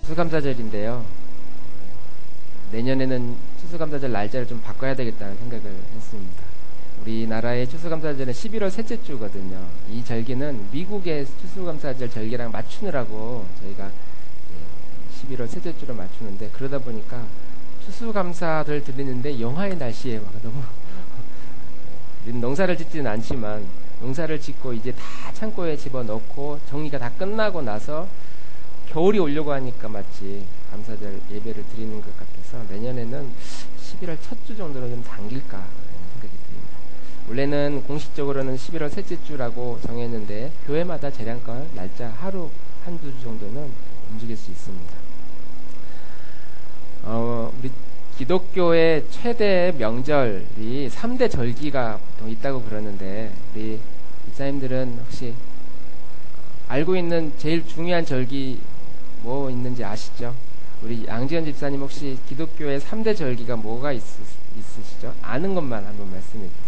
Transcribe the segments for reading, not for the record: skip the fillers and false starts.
추수감사절인데요. 내년에는 추수감사절 날짜를 좀 바꿔야 되겠다는 생각을 했습니다. 우리나라의 추수감사절은 11월 셋째 주거든요. 이 절기는 미국의 추수감사절 절기랑 맞추느라고 저희가 11월 셋째 주로 맞추는데, 그러다 보니까 추수감사를 드리는데 영하의 날씨에 막 너무 우리는 농사를 짓지는 않지만 농사를 짓고 이제 다 창고에 집어넣고 정리가 다 끝나고 나서 겨울이 오려고 하니까 마치 감사절 예배를 드리는 것 같아서 내년에는 11월 첫 주 정도로 좀 당길까 생각이 듭니다. 원래는 공식적으로는 11월 셋째 주라고 정했는데 교회마다 재량권 날짜 하루 한두 주 정도는 움직일 수 있습니다. 우리 기독교의 최대 명절이 3대 절기가 보통 있다고 그러는데, 우리 집사님들은 혹시 알고 있는 제일 중요한 절기 뭐 있는지 아시죠? 우리 양지연 집사님 혹시 기독교의 3대 절기가 뭐가 있으시죠? 아는 것만 한번 말씀해 주세요.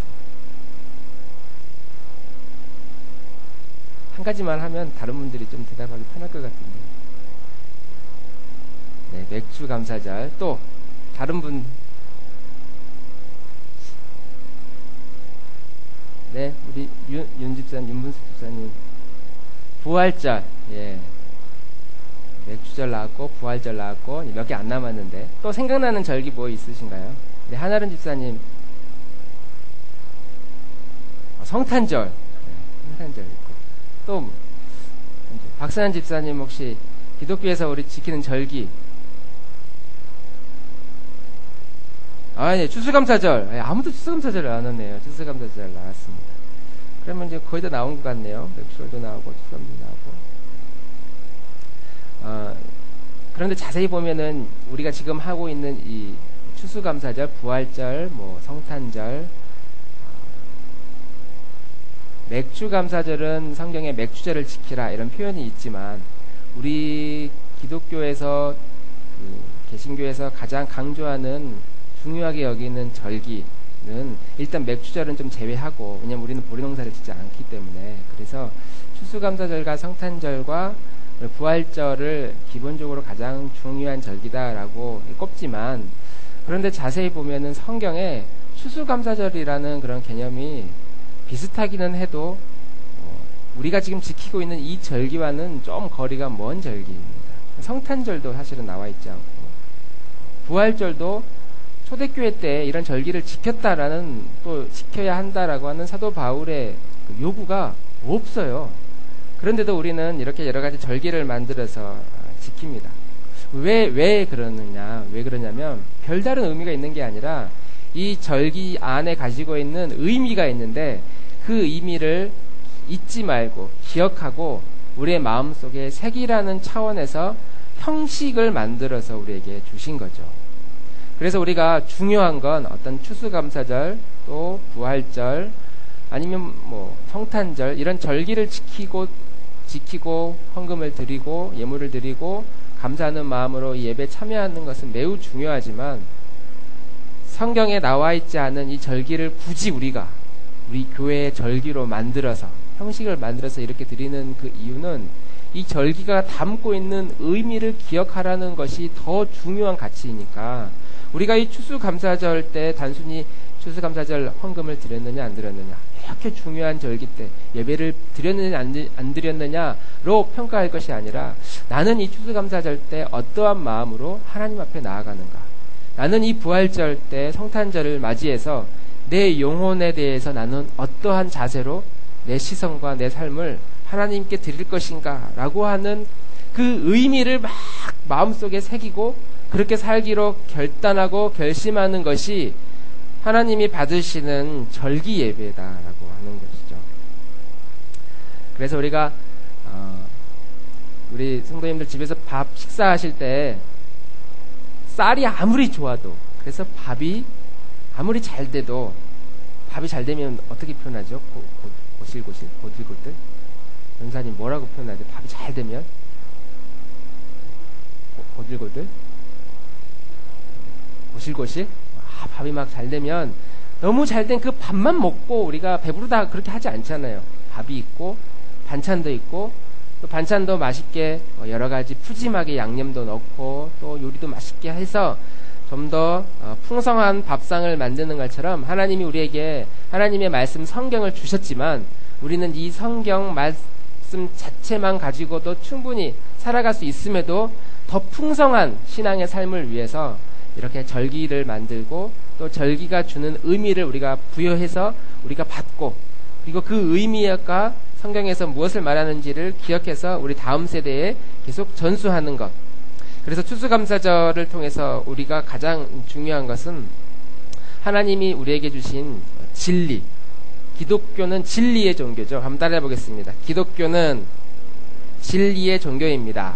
한 가지만 하면 다른 분들이 좀 대답하기 편할 것 같은데. 네, 맥주 감사절. 또 다른 분. 네, 우리 윤 집사님, 윤분수 집사님. 부활절. 예. 맥주절 나왔고 부활절 나왔고 몇 개 안 남았는데, 또 생각나는 절기 뭐 있으신가요? 네, 한아름 집사님. 성탄절. 네, 성탄절 있고. 또 박선한 집사님 혹시 기독교에서 우리 지키는 절기. 네, 추수감사절. 아무도 추수감사절을 안 왔네요. 추수감사절 나왔습니다. 그러면 이제 거의 다 나온 것 같네요. 맥주절도 나오고 추수감사절도 나오고. 그런데 자세히 보면은 우리가 지금 하고 있는 이 추수감사절, 부활절, 뭐 성탄절, 맥주감사절은 성경에 맥주절을 지키라 이런 표현이 있지만, 우리 기독교에서 개신교에서 가장 강조하는 중요하게 여기는 절기는 일단 맥주절은 좀 제외하고, 왜냐면 우리는 보리농사를 짓지 않기 때문에. 그래서 추수감사절과 성탄절과 부활절을 기본적으로 가장 중요한 절기다라고 꼽지만, 그런데 자세히 보면은 성경에 추수감사절이라는 그런 개념이 비슷하기는 해도 우리가 지금 지키고 있는 이 절기와는 좀 거리가 먼 절기입니다. 성탄절도 사실은 나와 있지 않고, 부활절도 초대교회 때 이런 절기를 지켰다라는, 또 지켜야 한다라고 하는 사도 바울의 요구가 없어요. 그런데도 우리는 이렇게 여러 가지 절기를 만들어서 지킵니다. 왜 그러냐면 별다른 의미가 있는 게 아니라 이 절기 안에 가지고 있는 의미가 있는데, 그 의미를 잊지 말고 기억하고 우리의 마음속에 새기라는 차원에서 형식을 만들어서 우리에게 주신 거죠. 그래서 우리가 중요한 건 어떤 추수감사절, 또 부활절, 아니면 뭐 성탄절, 이런 절기를 지키고 헌금을 드리고 예물을 드리고 감사하는 마음으로 예배에 참여하는 것은 매우 중요하지만, 성경에 나와 있지 않은 이 절기를 굳이 우리 교회의 절기로 만들어서, 형식을 만들어서 이렇게 드리는 그 이유는 이 절기가 담고 있는 의미를 기억하라는 것이 더 중요한 가치이니까, 우리가 이 추수감사절 때 단순히 추수감사절 헌금을 드렸느냐 안 드렸느냐, 이렇게 중요한 절기 때 예배를 드렸느냐 안 드렸느냐로 평가할 것이 아니라, 나는 이 추수감사절 때 어떠한 마음으로 하나님 앞에 나아가는가, 나는 이 부활절 때 성탄절을 맞이해서 내 영혼에 대해서 나는 어떠한 자세로 내 시선과 내 삶을 하나님께 드릴 것인가 라고 하는 그 의미를 막 마음속에 새기고 그렇게 살기로 결단하고 결심하는 것이 하나님이 받으시는 절기 예배다라고 하는 것이죠. 그래서 우리가 우리 성도님들 집에서 밥 식사하실 때 쌀이 아무리 좋아도, 그래서 밥이 아무리 잘 돼도, 밥이 잘 되면 어떻게 표현하죠? 고실고실, 고들고들. 전사님 뭐라고 표현하죠? 밥이 잘 되면 고들고들, 고실고실. 밥이 막 잘 되면 너무 잘 된 그 밥만 먹고 우리가 배부르다 그렇게 하지 않잖아요. 밥이 있고 반찬도 있고 또 반찬도 맛있게 여러 가지 푸짐하게 양념도 넣고 또 요리도 맛있게 해서 좀 더 풍성한 밥상을 만드는 것처럼 하나님이 우리에게 하나님의 말씀 성경을 주셨지만 우리는 이 성경 말씀 자체만 가지고도 충분히 살아갈 수 있음에도 더 풍성한 신앙의 삶을 위해서 이렇게 절기를 만들고 또 절기가 주는 의미를 우리가 부여해서 우리가 받고 그리고 그 의미가 성경에서 무엇을 말하는지를 기억해서 우리 다음 세대에 계속 전수하는 것. 그래서 추수감사절을 통해서 우리가 가장 중요한 것은 하나님이 우리에게 주신 진리. 기독교는 진리의 종교죠. 한번 따라해 보겠습니다. 기독교는 진리의 종교입니다.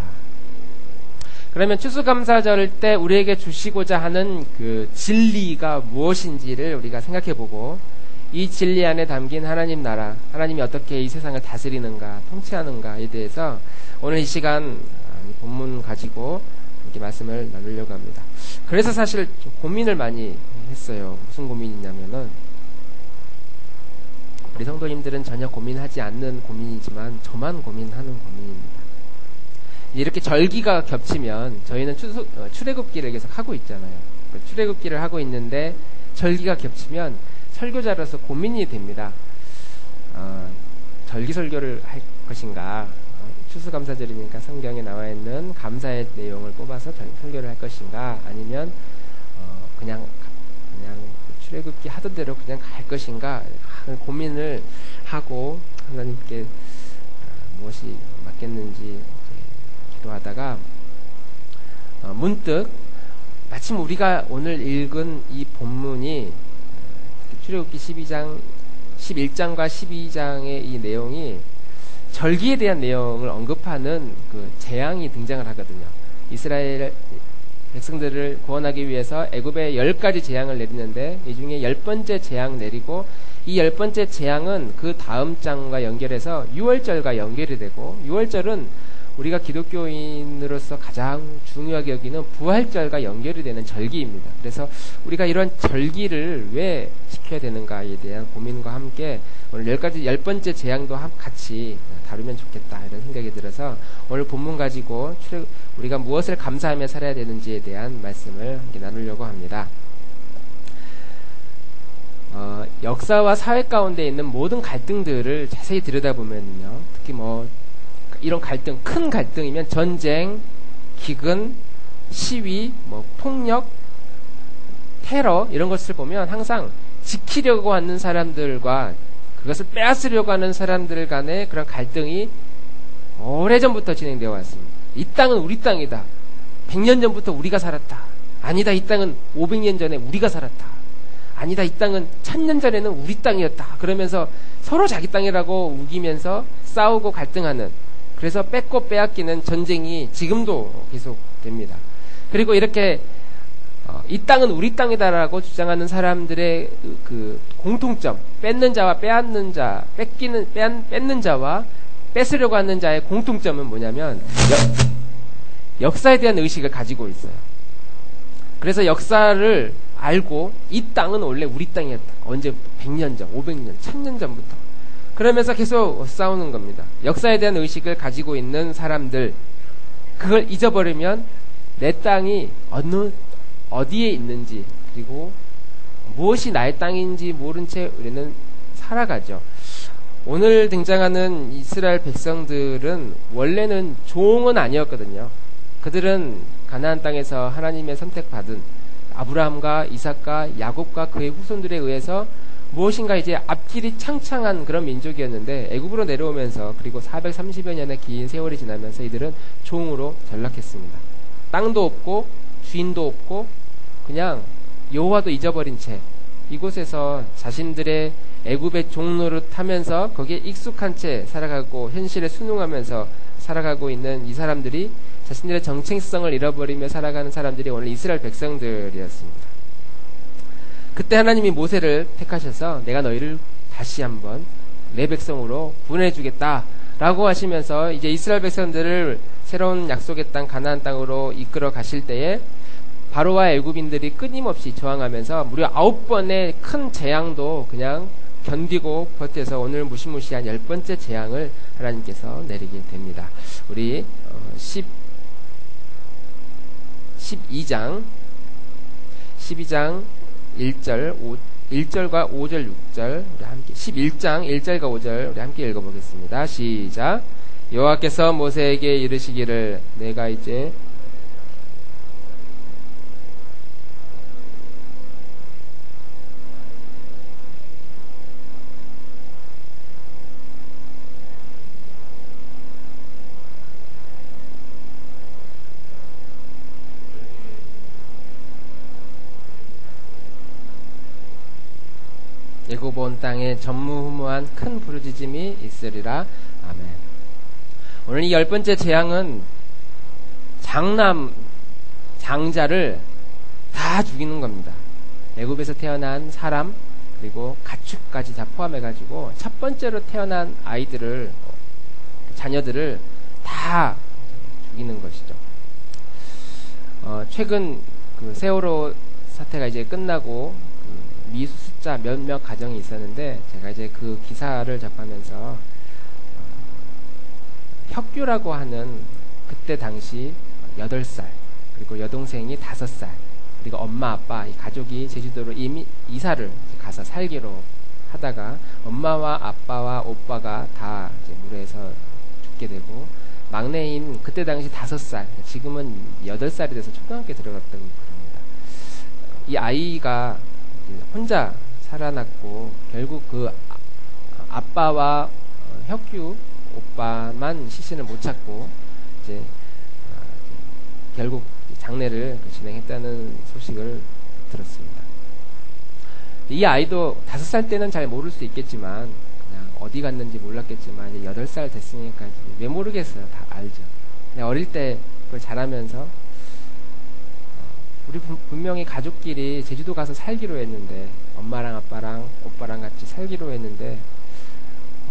그러면 추수감사절 때 우리에게 주시고자 하는 그 진리가 무엇인지를 우리가 생각해 보고 이 진리 안에 담긴 하나님 나라, 하나님이 어떻게 이 세상을 다스리는가, 통치하는가에 대해서 오늘 이 시간 본문 가지고 이렇게 말씀을 나누려고 합니다. 그래서 사실 좀 고민을 많이 했어요. 무슨 고민이냐면은 우리 성도님들은 전혀 고민하지 않는 고민이지만 저만 고민하는 고민입니다. 이렇게 절기가 겹치면 저희는 출애굽기를 계속 하고 있잖아요. 출애굽기를 하고 있는데 절기가 겹치면 설교자로서 고민이 됩니다. 절기설교를 할 것인가, 추수감사절이니까 성경에 나와 있는 감사의 내용을 뽑아서 설교를 할 것인가, 아니면 그냥 출애굽기 하던 대로 그냥 갈 것인가 고민을 하고 하나님께 무엇이 맞겠는지 기도하다가 문득 마침 우리가 오늘 읽은 이 본문이 출애굽기 11장과 12장의 이 내용이 절기에 대한 내용을 언급하는 그 재앙이 등장을 하거든요. 이스라엘 백성들을 구원하기 위해서 애굽에 10가지 재앙을 내리는데 이 중에 10번째 재앙 내리고 이 10번째 재앙은 그 다음 장과 연결해서 유월절과 연결이 되고 유월절은 우리가 기독교인으로서 가장 중요하게 여기는 부활절과 연결이 되는 절기입니다. 그래서 우리가 이런 절기를 왜 지켜야 되는가에 대한 고민과 함께 오늘 10번째 재앙도 같이 다루면 좋겠다 이런 생각이 들어서 오늘 본문 가지고 우리가 무엇을 감사하며 살아야 되는지에 대한 말씀을 함께 나누려고 합니다. 역사와 사회 가운데 있는 모든 갈등들을 자세히 들여다보면요. 특히 이런 갈등, 큰 갈등이면 전쟁, 기근, 시위, 폭력, 테러 이런 것을 보면 항상 지키려고 하는 사람들과 그것을 빼앗으려고 하는 사람들 간의 그런 갈등이 오래전부터 진행되어 왔습니다. 이 땅은 우리 땅이다. 100년 전부터 우리가 살았다. 아니다. 이 땅은 500년 전에 우리가 살았다. 아니다. 이 땅은 1000년 전에는 우리 땅이었다. 그러면서 서로 자기 땅이라고 우기면서 싸우고 갈등하는, 그래서 뺏고 빼앗기는 전쟁이 지금도 계속됩니다. 그리고 이렇게 이 땅은 우리 땅이다라고 주장하는 사람들의 그 공통점, 뺏는 자와 빼앗는 자, 뺏는 자와 뺏으려고 하는 자의 공통점은 뭐냐면 역사에 대한 의식을 가지고 있어요. 그래서 역사를 알고 이 땅은 원래 우리 땅이었다. 언제부터? 100년 전, 500년, 1000년 전부터. 그러면서 계속 싸우는 겁니다. 역사에 대한 의식을 가지고 있는 사람들, 그걸 잊어버리면 내 땅이 어디에 있는지, 그리고 무엇이 나의 땅인지 모른 채 우리는 살아가죠. 오늘 등장하는 이스라엘 백성들은 원래는 종은 아니었거든요. 그들은 가나안 땅에서 하나님의 선택받은 아브라함과 이삭과 야곱과 그의 후손들에 의해서 무엇인가 이제 앞길이 창창한 그런 민족이었는데 애굽으로 내려오면서 그리고 430여 년의 긴 세월이 지나면서 이들은 종으로 전락했습니다. 땅도 없고 주인도 없고 그냥 여호와도 잊어버린 채 이곳에서 자신들의 애굽의 종노릇 하면서 거기에 익숙한 채 살아가고 현실에 순응하면서 살아가고 있는 이 사람들이 자신들의 정체성을 잃어버리며 살아가는 사람들이 오늘 이스라엘 백성들이었습니다. 그때 하나님이 모세를 택하셔서 내가 너희를 다시 한번 내 백성으로 보내주겠다 라고 하시면서 이제 이스라엘 백성들을 새로운 약속의 땅 가나안 땅으로 이끌어 가실 때에 바로와 애굽인들이 끊임없이 저항하면서 무려 9번의 큰 재앙도 그냥 견디고 버텨서 오늘 무시무시한 10번째 재앙을 하나님께서 내리게 됩니다. 우리 12장 1절과 5절, 6절 우리 함께 11장 1절과 5절 우리 함께 읽어보겠습니다. 시작. 여호와께서 모세에게 이르시기를 내가 이제 애굽 온 땅에 전무후무한 큰 부르짖음이 있으리라. 아멘. 오늘 이 10번째 재앙은 장자를 다 죽이는 겁니다. 애굽에서 태어난 사람 그리고 가축까지 다 포함해가지고 첫 번째로 태어난 아이들을 자녀들을 다 죽이는 것이죠. 최근 그 세월호 사태가 이제 끝나고 미수습자 몇몇 가정이 있었는데 제가 이제 그 기사를 접하면서 혁규라고 하는 그때 당시 8살 그리고 여동생이 5살 그리고 엄마 아빠 이 가족이 제주도로 이사를 가서 살기로 하다가 엄마와 아빠와 오빠가 다 이제 물에서 죽게 되고 막내인 그때 당시 5살 지금은 8살이 돼서 초등학교에 들어갔다고 그럽니다. 이 아이가 혼자 살아났고 결국 그 아빠와 혁규 오빠만 시신을 못 찾고 이제 결국 장례를 진행했다는 소식을 들었습니다. 이 아이도 5살 때는 잘 모를 수 있겠지만 그냥 어디 갔는지 몰랐겠지만 이제 8살 됐으니까 왜 모르겠어요. 다 알죠. 그냥 어릴 때 그걸 잘하면서 우리 분명히 가족끼리 제주도 가서 살기로 했는데 엄마랑 아빠랑 오빠랑 같이 살기로 했는데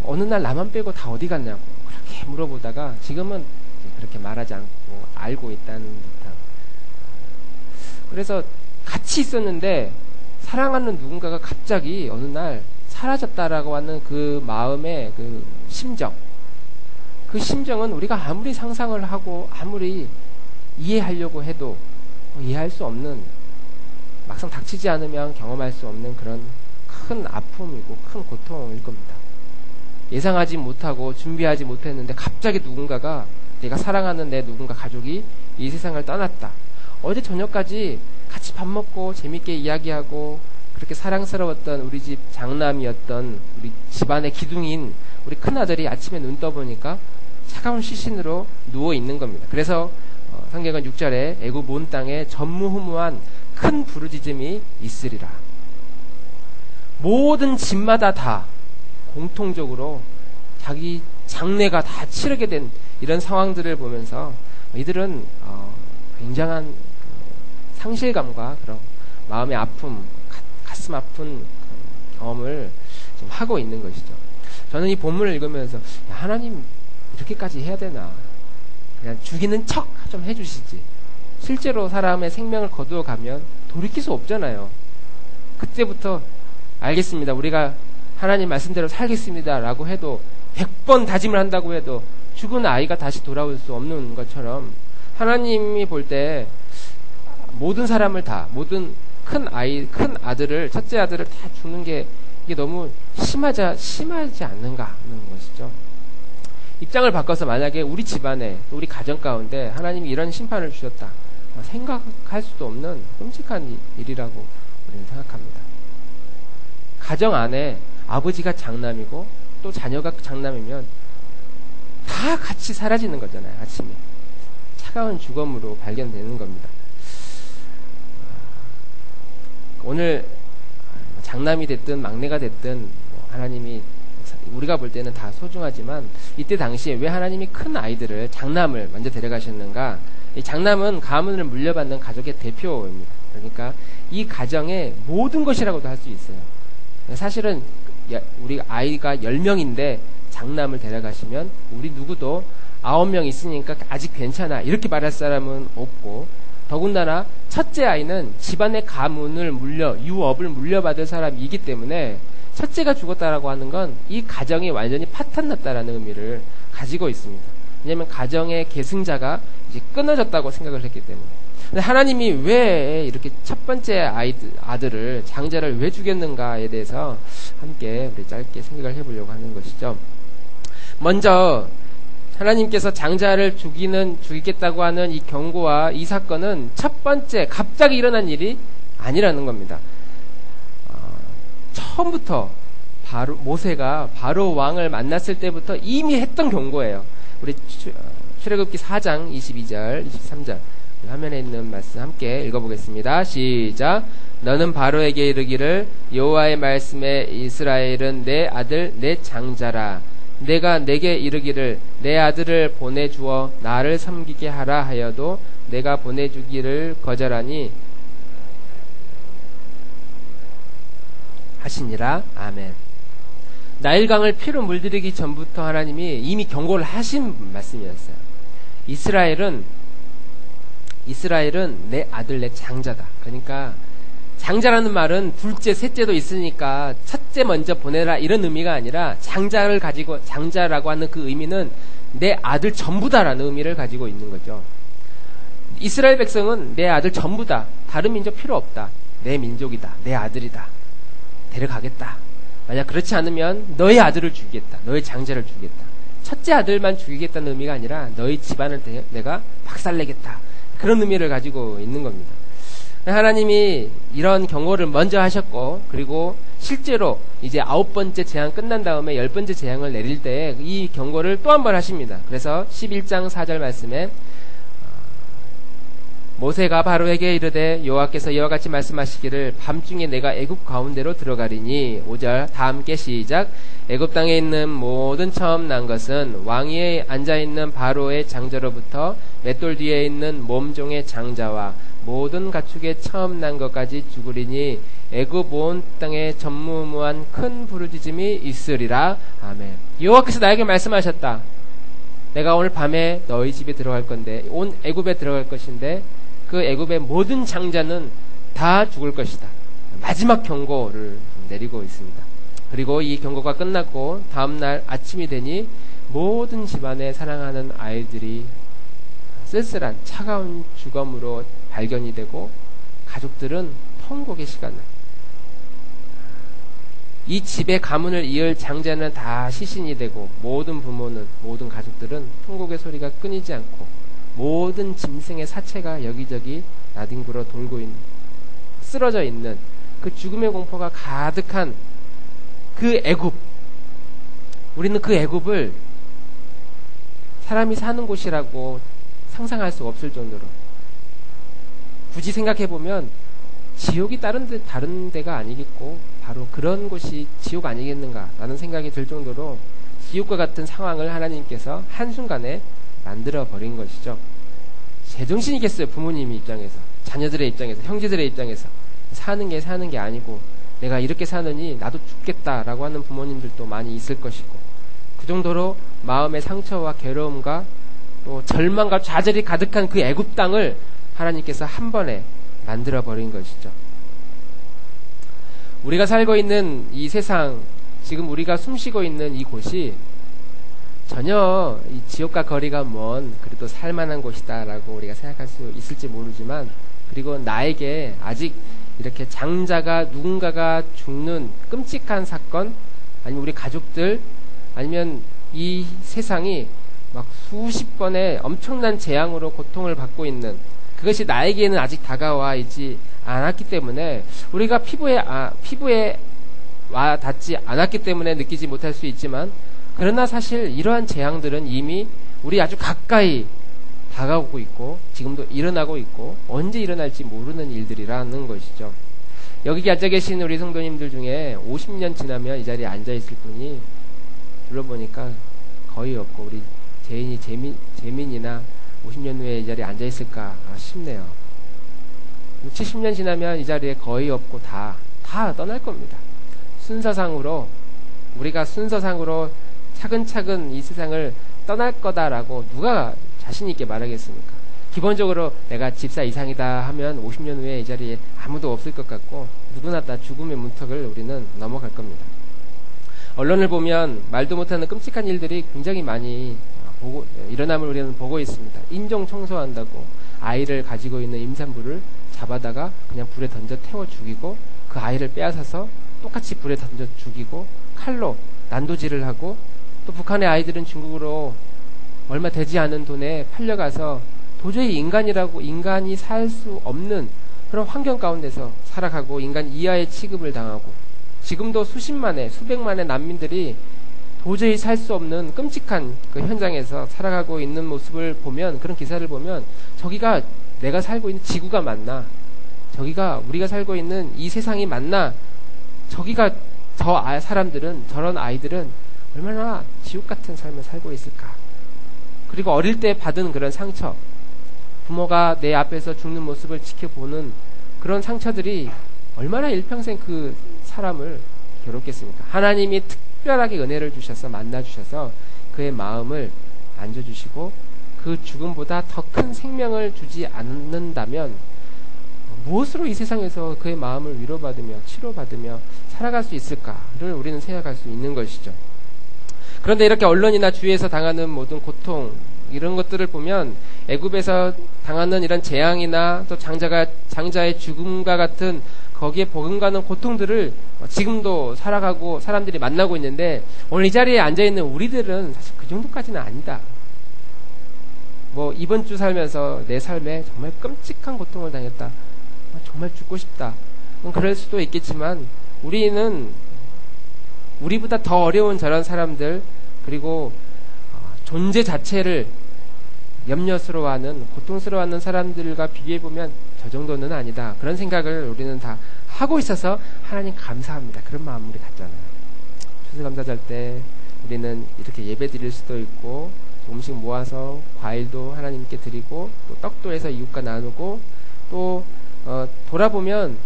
어느 날 나만 빼고 다 어디 갔냐고 그렇게 물어보다가 지금은 그렇게 말하지 않고 알고 있다는 듯한. 그래서 같이 있었는데 사랑하는 누군가가 갑자기 어느 날 사라졌다라고 하는 그 마음의 그 심정, 그 심정은 우리가 아무리 상상을 하고 아무리 이해하려고 해도 이해할 수 없는, 막상 닥치지 않으면 경험할 수 없는 그런 큰 아픔이고 큰 고통일 겁니다. 예상하지 못하고 준비하지 못했는데 갑자기 누군가가, 내가 사랑하는 내 누군가 가족이 이 세상을 떠났다. 어제 저녁까지 같이 밥 먹고 재밌게 이야기하고 그렇게 사랑스러웠던 우리 집 장남이었던 우리 집안의 기둥인 우리 큰아들이 아침에 눈 떠보니까 차가운 시신으로 누워 있는 겁니다. 그래서 성경은 6절에 애굽 온 땅에 전무후무한 큰 부르짖음이 있으리라. 모든 집마다 다 공통적으로 자기 장례가 다 치르게 된 이런 상황들을 보면서 이들은 굉장한 상실감과 그런 마음의 아픔, 가슴 아픈 경험을 지금 하고 있는 것이죠. 저는 이 본문을 읽으면서 하나님 이렇게까지 해야 되나? 그냥 죽이는 척 좀 해주시지. 실제로 사람의 생명을 거두어 가면 돌이킬 수 없잖아요. 그때부터 알겠습니다. 우리가 하나님 말씀대로 살겠습니다. 라고 해도 100번 다짐을 한다고 해도 죽은 아이가 다시 돌아올 수 없는 것처럼 하나님이 볼 때 모든 사람을 다, 모든 큰 아들을, 첫째 아들을 다 죽는 게 이게 너무 심하지 않는가 하는 것이죠. 입장을 바꿔서 만약에 우리 집안에, 우리 가정 가운데 하나님이 이런 심판을 주셨다. 생각할 수도 없는 끔찍한 일이라고 우리는 생각합니다. 가정 안에 아버지가 장남이고 또 자녀가 장남이면 다 같이 사라지는 거잖아요. 아침에 차가운 죽음으로 발견되는 겁니다. 오늘 장남이 됐든 막내가 됐든 하나님이 우리가 볼 때는 다 소중하지만 이때 당시에 왜 하나님이 큰 아이들을, 장남을 먼저 데려가셨는가? 이 장남은 가문을 물려받는 가족의 대표입니다. 그러니까 이 가정의 모든 것이라고도 할 수 있어요. 사실은 우리 아이가 10명인데 장남을 데려가시면 우리 누구도 9명 있으니까 아직 괜찮아 이렇게 말할 사람은 없고, 더군다나 첫째 아이는 집안의 가문을 유업을 물려받을 사람이기 때문에 첫째가 죽었다라고 하는 건 이 가정이 완전히 파탄났다라는 의미를 가지고 있습니다. 왜냐하면 가정의 계승자가 이제 끊어졌다고 생각을 했기 때문에. 근데 하나님이 왜 이렇게 첫 번째 아들을, 장자를 왜 죽였는가에 대해서 함께 우리 짧게 생각을 해보려고 하는 것이죠. 먼저 하나님께서 장자를 죽이겠다고 하는 이 경고와 이 사건은 첫 번째 갑자기 일어난 일이 아니라는 겁니다. 처음부터 모세가 바로 왕을 만났을 때부터 이미 했던 경고예요. 우리 출애굽기 4장 22절, 23절 화면에 있는 말씀 함께 읽어보겠습니다. 시작. 너는 바로에게 이르기를 여호와의 말씀에 이스라엘은 내 아들 내 장자라. 내가 내게 이르기를 내 아들을 보내주어 나를 섬기게 하라 하여도 내가 보내주기를 거절하니 하시니라. 아멘. 나일강을 피로 물들이기 전부터 하나님이 이미 경고를 하신 말씀이었어요. 이스라엘은 내 아들 내 장자다. 그러니까 장자라는 말은 둘째, 셋째도 있으니까 첫째 먼저 보내라 이런 의미가 아니라 장자라고 하는 그 의미는 내 아들 전부다라는 의미를 가지고 있는 거죠. 이스라엘 백성은 내 아들 전부다. 다른 민족 필요 없다. 내 민족이다. 내 아들이다. 데려가겠다. 만약 그렇지 않으면 너의 아들을 죽이겠다. 너의 장자를 죽이겠다. 첫째 아들만 죽이겠다는 의미가 아니라 너희 집안을 내가 박살내겠다. 그런 의미를 가지고 있는 겁니다. 하나님이 이런 경고를 먼저 하셨고, 그리고 실제로 이제 9번째 재앙 끝난 다음에 10번째 재앙을 내릴 때 이 경고를 또 한 번 하십니다. 그래서 11장 4절 말씀에 모세가 바로에게 이르되 여호와께서 이와 같이 말씀하시기를 밤중에 내가 애굽 가운데로 들어가리니 5절 다 함께 시작. 애굽 땅에 있는 모든 처음 난 것은 왕위에 앉아있는 바로의 장자로부터 맷돌 뒤에 있는 몸종의 장자와 모든 가축의 처음 난 것까지 죽으리니 애굽 온 땅에 전무후무한 큰 부르짖음이 있으리라. 아멘. 여호와께서 나에게 말씀하셨다. 내가 오늘 밤에 너희 집에 들어갈 건데, 온 애굽에 들어갈 것인데 그 애굽의 모든 장자는 다 죽을 것이다. 마지막 경고를 내리고 있습니다. 그리고 이 경고가 끝났고 다음날 아침이 되니 모든 집안에 사랑하는 아이들이 쓸쓸한 차가운 죽음으로 발견이 되고 가족들은 통곡의 시간을, 이 집의 가문을 이을 장자는 다 시신이 되고 모든 부모는, 모든 가족들은 통곡의 소리가 끊이지 않고 모든 짐승의 사체가 여기저기 나뒹굴어 돌고 있는, 쓰러져 있는 그 죽음의 공포가 가득한 그 애굽, 우리는 그 애굽을 사람이 사는 곳이라고 상상할 수 없을 정도로, 굳이 생각해보면 지옥이 다른 데가 아니겠고 바로 그런 곳이 지옥 아니겠는가라는 생각이 들 정도로 지옥과 같은 상황을 하나님께서 한순간에 만들어 버린 것이죠. 제정신이겠어요. 부모님의 입장에서, 자녀들의 입장에서, 형제들의 입장에서. 사는 게 아니고 내가 이렇게 사느니 나도 죽겠다라고 하는 부모님들도 많이 있을 것이고, 그 정도로 마음의 상처와 괴로움과 또 절망과 좌절이 가득한 그 애굽 땅을 하나님께서 한 번에 만들어 버린 것이죠. 우리가 살고 있는 이 세상, 지금 우리가 숨쉬고 있는 이곳이 전혀 이 지옥과 거리가 먼, 그래도 살만한 곳이다라고 우리가 생각할 수 있을지 모르지만, 그리고 나에게 아직 이렇게 장자가, 누군가가 죽는 끔찍한 사건, 아니면 우리 가족들, 아니면 이 세상이 막 수십 번의 엄청난 재앙으로 고통을 받고 있는, 그것이 나에게는 아직 다가와 있지 않았기 때문에, 우리가 피부에 와 닿지 않았기 때문에 느끼지 못할 수 있지만, 그러나 사실 이러한 재앙들은 이미 우리 아주 가까이 다가오고 있고 지금도 일어나고 있고 언제 일어날지 모르는 일들이라는 것이죠. 여기 앉아 계신 우리 성도님들 중에 50년 지나면 이 자리에 앉아 있을 분이 둘러보니까 거의 없고, 우리 재민이나 50년 후에 이 자리에 앉아 있을까 싶네요. 60, 70년 지나면 이 자리에 거의 없고 다 떠날 겁니다. 우리가 순서상으로 차근차근 이 세상을 떠날 거다라고 누가 자신 있게 말하겠습니까? 기본적으로 내가 집사 이상이다 하면 50년 후에 이 자리에 아무도 없을 것 같고 누구나 다 죽음의 문턱을 우리는 넘어갈 겁니다. 언론을 보면 말도 못하는 끔찍한 일들이 굉장히 많이 일어남을 우리는 보고 있습니다. 인종 청소한다고 아이를 가지고 있는 임산부를 잡아다가 그냥 불에 던져 태워 죽이고 그 아이를 빼앗아서 똑같이 불에 던져 죽이고 칼로 난도질을 하고 또 북한의 아이들은 중국으로 얼마 되지 않은 돈에 팔려가서 도저히 인간이 살 수 없는 그런 환경 가운데서 살아가고 인간 이하의 취급을 당하고 지금도 수십만의 수백만의 난민들이 도저히 살 수 없는 끔찍한 그 현장에서 살아가고 있는 모습을 보면, 그런 기사를 보면 저기가 내가 살고 있는 지구가 맞나, 저기가 우리가 살고 있는 이 세상이 맞나, 저기가 사람들은, 저런 아이들은 얼마나 지옥 같은 삶을 살고 있을까. 그리고 어릴 때 받은 그런 상처, 부모가 내 앞에서 죽는 모습을 지켜보는 그런 상처들이 얼마나 일평생 그 사람을 괴롭겠습니까? 하나님이 특별하게 은혜를 주셔서 만나주셔서 그의 마음을 만져주시고 그 죽음보다 더 큰 생명을 주지 않는다면 무엇으로 이 세상에서 그의 마음을 위로받으며 치료받으며 살아갈 수 있을까를 우리는 생각할 수 있는 것이죠. 그런데 이렇게 언론이나 주위에서 당하는 모든 고통, 이런 것들을 보면 애굽에서 당하는 이런 재앙이나 또 장자의 죽음과 같은 거기에 버금가는 고통들을 지금도 살아가고 사람들이 만나고 있는데, 오늘 이 자리에 앉아있는 우리들은 사실 그 정도까지는 아니다. 이번 주 살면서 내 삶에 정말 끔찍한 고통을 당했다, 정말 죽고 싶다, 그럴 수도 있겠지만 우리는 우리보다 더 어려운 저런 사람들, 그리고 존재 자체를 염려스러워하는, 고통스러워하는 사람들과 비교해보면 저 정도는 아니다, 그런 생각을 우리는 다 하고 있어서 하나님 감사합니다, 그런 마음 우리 갖잖아요. 추수감사절 때 우리는 이렇게 예배 드릴 수도 있고 조금씩 모아서 과일도 하나님께 드리고 또 떡도 해서 이웃과 나누고 또 돌아보면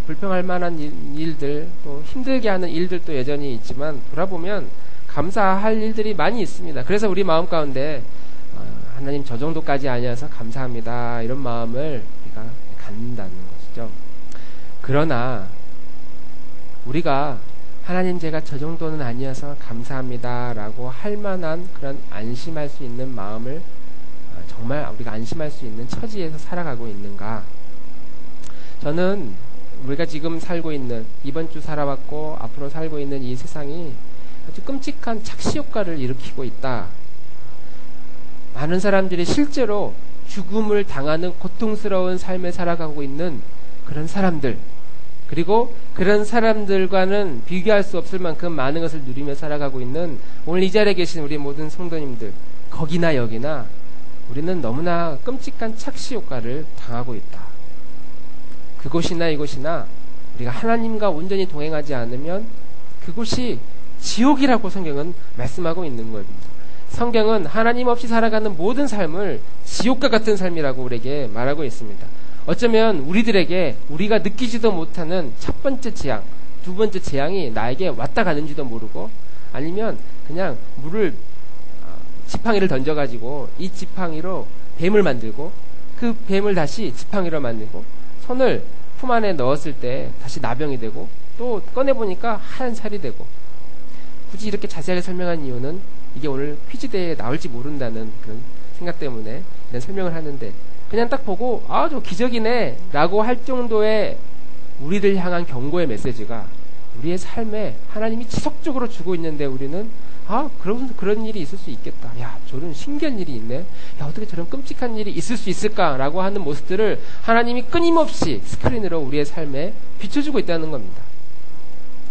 불평할 만한 일들, 또 힘들게 하는 일들도 여전히 있지만 돌아보면 감사할 일들이 많이 있습니다. 그래서 우리 마음 가운데 하나님 저 정도까지 아니어서 감사합니다, 이런 마음을 우리가 갖는다는 것이죠. 그러나 우리가 하나님 제가 저 정도는 아니어서 감사합니다 라고 할 만한 그런 안심할 수 있는 마음을 정말 우리가 안심할 수 있는 처지에서 살아가고 있는가. 저는 우리가 지금 살고 있는, 이번 주 살아왔고 앞으로 살고 있는 이 세상이 아주 끔찍한 착시 효과를 일으키고 있다. 많은 사람들이 실제로 죽음을 당하는 고통스러운 삶을 살아가고 있는 그런 사람들, 그리고 그런 사람들과는 비교할 수 없을 만큼 많은 것을 누리며 살아가고 있는 오늘 이 자리에 계신 우리 모든 성도님들, 거기나 여기나 우리는 너무나 끔찍한 착시 효과를 당하고 있다. 그곳이나 이곳이나 우리가 하나님과 온전히 동행하지 않으면 그곳이 지옥이라고 성경은 말씀하고 있는 겁니다. 성경은 하나님 없이 살아가는 모든 삶을 지옥과 같은 삶이라고 우리에게 말하고 있습니다. 어쩌면 우리들에게 우리가 느끼지도 못하는 첫 번째 재앙, 두 번째 재앙이 나에게 왔다 가는지도 모르고, 아니면 그냥 지팡이를 던져가지고 이 지팡이로 뱀을 만들고 그 뱀을 다시 지팡이로 만들고 손을 품 안에 넣었을 때 다시 나병이 되고 또 꺼내보니까 하얀 살이 되고. 굳이 이렇게 자세하게 설명한 이유는 이게 오늘 퀴즈대회에 나올지 모른다는 그런 생각 때문에 이런 설명을 하는데, 그냥 딱 보고 저 기적이네 라고 할 정도의 우리를 향한 경고의 메시지가 우리의 삶에 하나님이 지속적으로 주고 있는데, 우리는 그런 일이 있을 수 있겠다, 야 저런 신기한 일이 있네, 야 어떻게 저런 끔찍한 일이 있을 수 있을까 라고 하는 모습들을 하나님이 끊임없이 스크린으로 우리의 삶에 비춰주고 있다는 겁니다.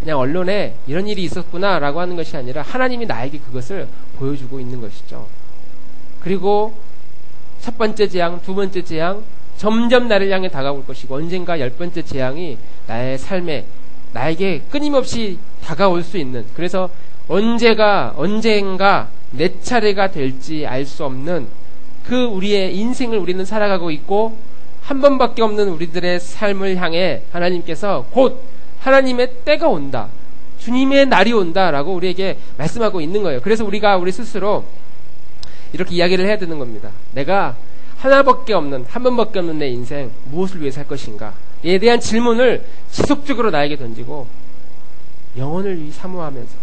그냥 언론에 이런 일이 있었구나 라고 하는 것이 아니라 하나님이 나에게 그것을 보여주고 있는 것이죠. 그리고 첫 번째 재앙, 두 번째 재앙 점점 나를 향해 다가올 것이고, 언젠가 10번째 재앙이 나의 삶에 나에게 끊임없이 다가올 수 있는, 그래서 언젠가 내 차례가 될지 알 수 없는 그 우리의 인생을 우리는 살아가고 있고, 한 번밖에 없는 우리들의 삶을 향해 하나님께서 곧 하나님의 때가 온다, 주님의 날이 온다 라고 우리에게 말씀하고 있는 거예요. 그래서 우리가 우리 스스로 이렇게 이야기를 해야 되는 겁니다. 내가 하나밖에 없는, 한 번밖에 없는 내 인생 무엇을 위해 살 것인가? 에 대한 질문을 지속적으로 나에게 던지고 영혼을 사모하면서,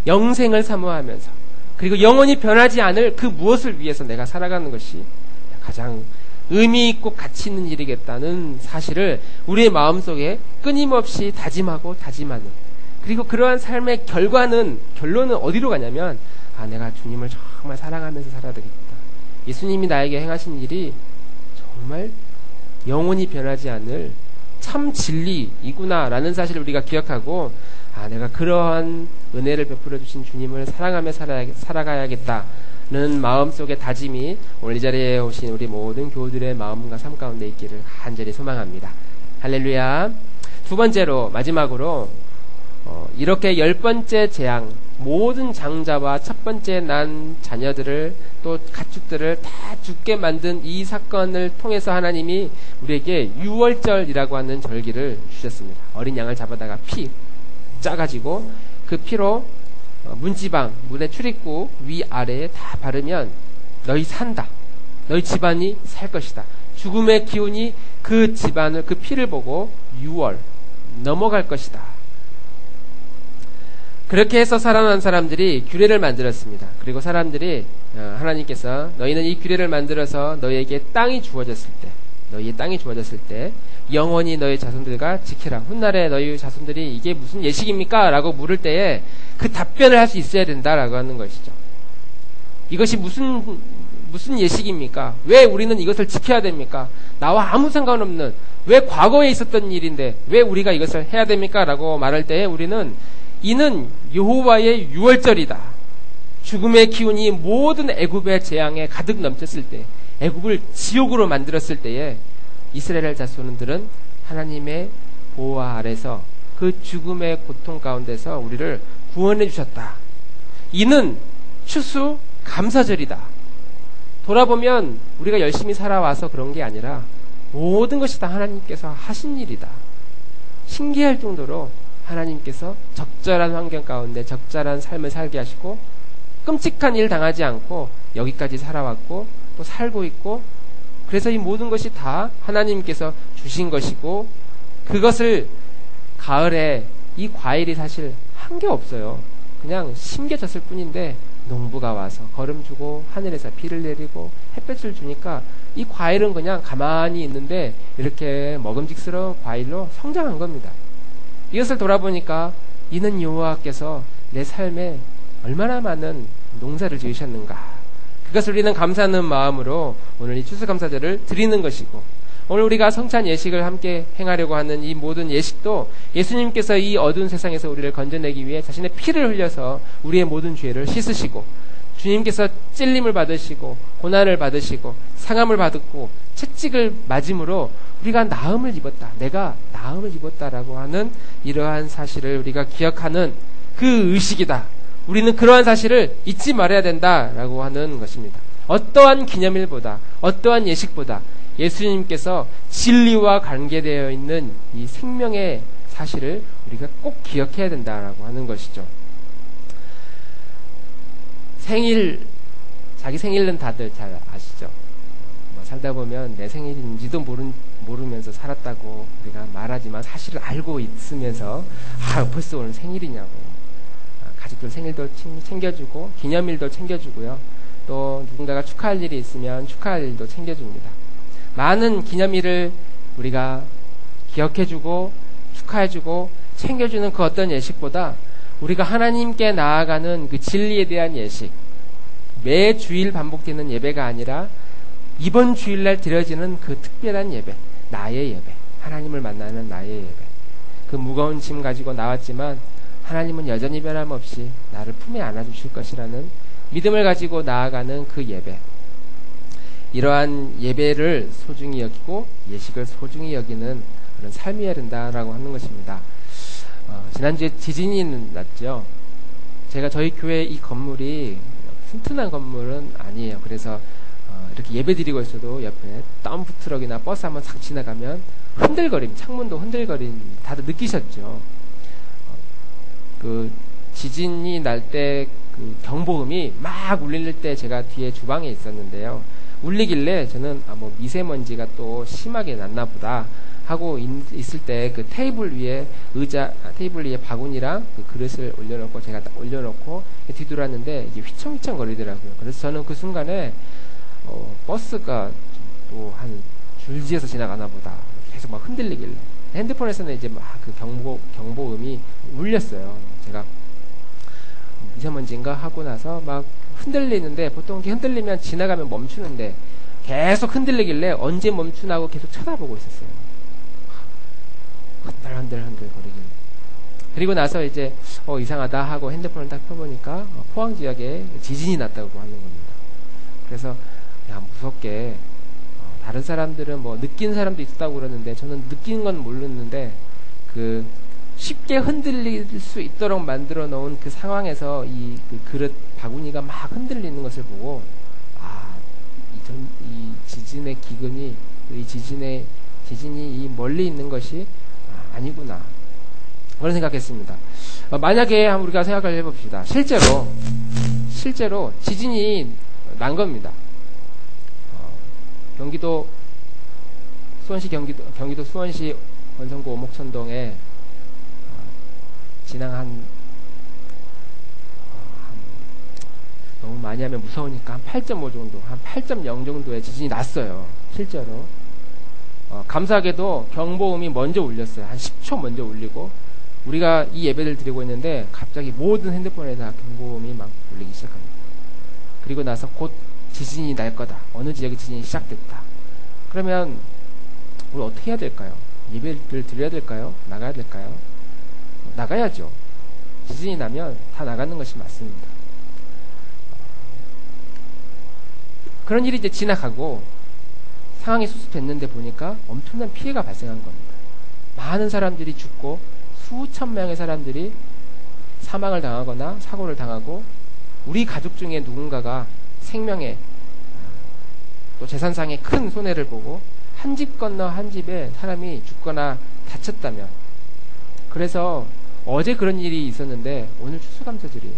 영생을 사모하면서, 그리고 영원히 변하지 않을 그 무엇을 위해서 내가 살아가는 것이 가장 의미 있고 가치 있는 일이겠다는 사실을 우리의 마음속에 끊임없이 다짐하고 다짐하는, 그리고 그러한 삶의 결론은 어디로 가냐면, 내가 주님을 정말 사랑하면서 살아야 되겠다. 예수님이 나에게 행하신 일이 정말 영원히 변하지 않을 참 진리이구나 라는 사실을 우리가 기억하고, 내가 그러한 은혜를 베풀어 주신 주님을 사랑하며 살아가야겠다는 마음속의 다짐이 오늘 이 자리에 오신 우리 모든 교우들의 마음과 삶 가운데 있기를 간절히 소망합니다. 할렐루야. 두 번째로, 마지막으로 이렇게 10번째 재앙, 모든 장자와 첫 번째 난 자녀들을, 또 가축들을 다 죽게 만든 이 사건을 통해서 하나님이 우리에게 유월절이라고 하는 절기를 주셨습니다. 어린 양을 잡아다가 피 짜가지고 그 피로 문지방, 문의 출입구 위아래에 다 바르면 너희 산다, 너희 집안이 살 것이다. 죽음의 기운이 그 집안을, 그 피를 보고 6월 넘어갈 것이다. 그렇게 해서 살아난 사람들이 규례를 만들었습니다. 그리고 사람들이, 하나님께서 너희는 이 규례를 만들어서 너희에게 땅이 주어졌을 때, 너희의 땅이 주어졌을 때 영원히 너희 자손들과 지키라. 훗날에 너희 자손들이 이게 무슨 예식입니까? 라고 물을 때에 그 답변을 할 수 있어야 된다라고 하는 것이죠. 이것이 무슨 예식입니까? 왜 우리는 이것을 지켜야 됩니까? 나와 아무 상관없는, 왜 과거에 있었던 일인데 왜 우리가 이것을 해야 됩니까? 라고 말할 때에 우리는 이는 여호와의 유월절이다. 죽음의 기운이 모든 애굽의 재앙에 가득 넘쳤을 때, 애굽을 지옥으로 만들었을 때에 이스라엘 자손들은 하나님의 보호 아래서 그 죽음의 고통 가운데서 우리를 구원해 주셨다. 이는 추수 감사절이다. 돌아보면 우리가 열심히 살아와서 그런 게 아니라 모든 것이 다 하나님께서 하신 일이다. 신기할 정도로 하나님께서 적절한 환경 가운데 적절한 삶을 살게 하시고, 끔찍한 일 당하지 않고 여기까지 살아왔고 또 살고 있고, 그래서 이 모든 것이 다 하나님께서 주신 것이고, 그것을 가을에 이 과일이 사실 한 게 없어요. 그냥 심겨졌을 뿐인데 농부가 와서 거름 주고 하늘에서 비를 내리고 햇볕을 주니까 이 과일은 그냥 가만히 있는데 이렇게 먹음직스러운 과일로 성장한 겁니다. 이것을 돌아보니까 이는 여호와께서 내 삶에 얼마나 많은 농사를 지으셨는가. 그것을 우리는 감사하는 마음으로 오늘 이 추수감사절을 드리는 것이고, 오늘 우리가 성찬 예식을 함께 행하려고 하는 이 모든 예식도 예수님께서 이 어두운 세상에서 우리를 건져내기 위해 자신의 피를 흘려서 우리의 모든 죄를 씻으시고, 주님께서 찔림을 받으시고 고난을 받으시고 상함을 받았고 채찍을 맞음으로 우리가 나음을 입었다, 내가 나음을 입었다라고 하는 이러한 사실을 우리가 기억하는 그 의식이다. 우리는 그러한 사실을 잊지 말아야 된다라고 하는 것입니다. 어떠한 기념일보다, 어떠한 예식보다 예수님께서 진리와 관계되어 있는 이 생명의 사실을 우리가 꼭 기억해야 된다라고 하는 것이죠. 자기 생일은 다들 잘 아시죠? 살다 보면 내 생일인지도 모르면서 살았다고 우리가 말하지만 사실을 알고 있으면서 벌써 오늘 생일이냐고, 가족들 생일도 챙겨주고 기념일도 챙겨주고요. 또 누군가가 축하할 일이 있으면 축하할 일도 챙겨줍니다. 많은 기념일을 우리가 기억해주고 축하해주고 챙겨주는 그 어떤 예식보다 우리가 하나님께 나아가는 그 진리에 대한 예식, 매 주일 반복되는 예배가 아니라 이번 주일날 드려지는 그 특별한 예배, 나의 예배, 하나님을 만나는 나의 예배, 그 무거운 짐 가지고 나왔지만 하나님은 여전히 변함없이 나를 품에 안아주실 것이라는 믿음을 가지고 나아가는 그 예배, 이러한 예배를 소중히 여기고 예식을 소중히 여기는 그런 삶이어야 된다라고 하는 것입니다. 지난주에 지진이 났죠. 제가 저희 교회 이 건물이 튼튼한 건물은 아니에요. 그래서 이렇게 예배 드리고 있어도 옆에 덤프트럭이나 버스 한번 싹 지나가면 흔들거림, 창문도 흔들거림 다들 느끼셨죠. 그 지진이 날 때 그 경보음이 막 울릴 때 제가 뒤에 주방에 있었는데요. 울리길래 저는 뭐 미세먼지가 또 심하게 났나 보다 하고 있을 때 그 테이블 위에 테이블 위에 바구니랑 그 그릇을 올려놓고 제가 딱 올려놓고 뒤돌았는데 이게 휘청휘청 거리더라고요. 그래서 저는 그 순간에 버스가 또 한 줄지어서 지나가나 보다 계속 막 흔들리길래 핸드폰에서는 이제 막 그 경보음이 울렸어요. 제가 미세먼지인가 하고 나서 막 흔들리는데 보통 이렇게 흔들리면 지나가면 멈추는데 계속 흔들리길래 언제 멈추나고 계속 쳐다보고 있었어요. 흔들 거리길래. 그리고 나서 이제 이상하다 하고 핸드폰을 딱 펴보니까 포항 지역에 지진이 났다고 하는 겁니다. 그래서 야 무섭게 다른 사람들은 뭐 느낀 사람도 있다고 그러는데 저는 느낀 건 모르는데 그 쉽게 흔들릴 수 있도록 만들어 놓은 그 상황에서 그 그릇 바구니가 막 흔들리는 것을 보고 이 지진의 기근이 지진이 이 멀리 있는 것이 아니구나 그런 생각했습니다. 만약에 우리가 생각을 해봅시다. 실제로 지진이 난 겁니다. 경기도 수원시 원성구 오목천동에 지난 너무 많이 하면 무서우니까 한 8.5 정도, 한 8.0 정도의 지진이 났어요. 실제로. 감사하게도 경보음이 먼저 울렸어요. 한 10초 먼저 울리고 우리가 이 예배를 드리고 있는데 갑자기 모든 핸드폰에 다 경보음이 막 울리기 시작합니다. 그리고 나서 곧 지진이 날 거다. 어느 지역에 지진이 시작됐다. 그러면 우리 어떻게 해야 될까요? 예배를 드려야 될까요? 나가야 될까요? 나가야죠. 지진이 나면 다 나가는 것이 맞습니다. 그런 일이 이제 지나가고 상황이 수습됐는데 보니까 엄청난 피해가 발생한 겁니다. 많은 사람들이 죽고 수천 명의 사람들이 사망을 당하거나 사고를 당하고 우리 가족 중에 누군가가 생명에 또 재산상의 큰 손해를 보고 한 집 건너 한 집에 사람이 죽거나 다쳤다면 그래서 어제 그런 일이 있었는데 오늘 추수감사절이에요.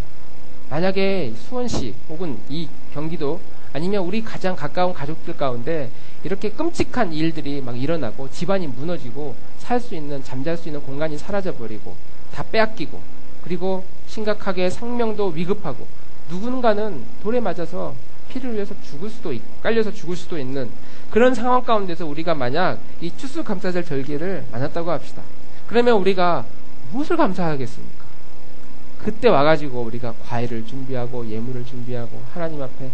만약에 수원시 혹은 이 경기도 아니면 우리 가장 가까운 가족들 가운데 이렇게 끔찍한 일들이 막 일어나고 집안이 무너지고 잠잘 수 있는 공간이 사라져버리고 다 빼앗기고 그리고 심각하게 생명도 위급하고 누군가는 돌에 맞아서 피를 흘려서 죽을 수도 있고 깔려서 죽을 수도 있는 그런 상황 가운데서 우리가 만약 이 추수감사절 절기를 만났다고 합시다. 그러면 우리가 무엇을 감사하겠습니까? 그때 와가지고 우리가 과일을 준비하고 예물을 준비하고 하나님 앞에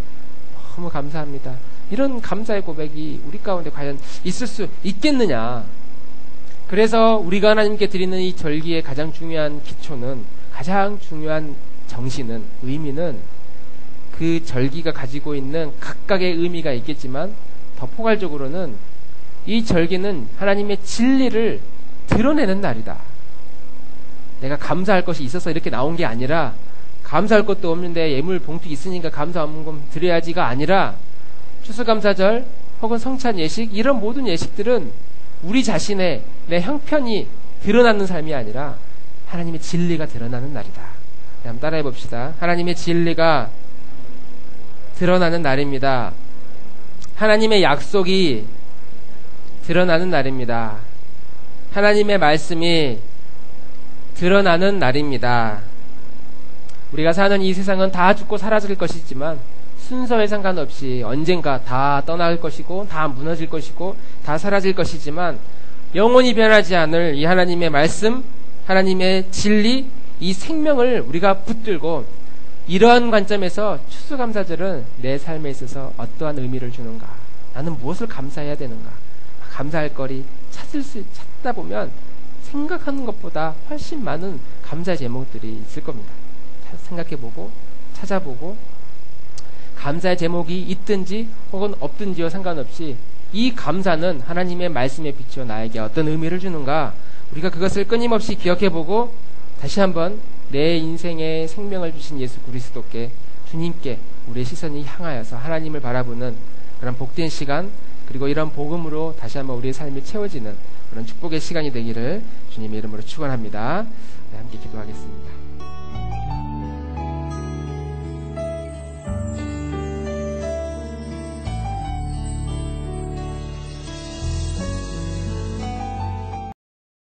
너무 감사합니다. 이런 감사의 고백이 우리 가운데 과연 있을 수 있겠느냐. 그래서 우리가 하나님께 드리는 이 절기의 가장 중요한 기초는 가장 중요한 정신은 의미는 그 절기가 가지고 있는 각각의 의미가 있겠지만 더 포괄적으로는 이 절기는 하나님의 진리를 드러내는 날이다. 내가 감사할 것이 있어서 이렇게 나온 게 아니라 감사할 것도 없는데 예물 봉투 있으니까 감사함금 드려야지가 아니라 추수감사절 혹은 성찬 예식 이런 모든 예식들은 우리 자신의 내 형편이 드러나는 삶이 아니라 하나님의 진리가 드러나는 날이다. 한번 따라해 봅시다. 하나님의 진리가 드러나는 날입니다. 하나님의 약속이 드러나는 날입니다. 하나님의 말씀이 드러나는 날입니다. 우리가 사는 이 세상은 다 죽고 사라질 것이지만 순서에 상관없이 언젠가 다 떠날 것이고 다 무너질 것이고 다 사라질 것이지만 영원히 변하지 않을 이 하나님의 말씀, 하나님의 진리, 이 생명을 우리가 붙들고 이러한 관점에서 추수감사절은 내 삶에 있어서 어떠한 의미를 주는가? 나는 무엇을 감사해야 되는가? 감사할 거리 찾다 보면 생각하는 것보다 훨씬 많은 감사 제목들이 있을 겁니다. 생각해보고 찾아보고 감사의 제목이 있든지 혹은 없든지와 상관없이 이 감사는 하나님의 말씀에 비추어 나에게 어떤 의미를 주는가 우리가 그것을 끊임없이 기억해보고 다시 한번 내 인생에 생명을 주신 예수 그리스도께 주님께 우리의 시선이 향하여서 하나님을 바라보는 그런 복된 시간 그리고 이런 복음으로 다시 한번 우리의 삶이 채워지는 그런 축복의 시간이 되기를 주님의 이름으로 축원합니다. 네, 함께 기도하겠습니다.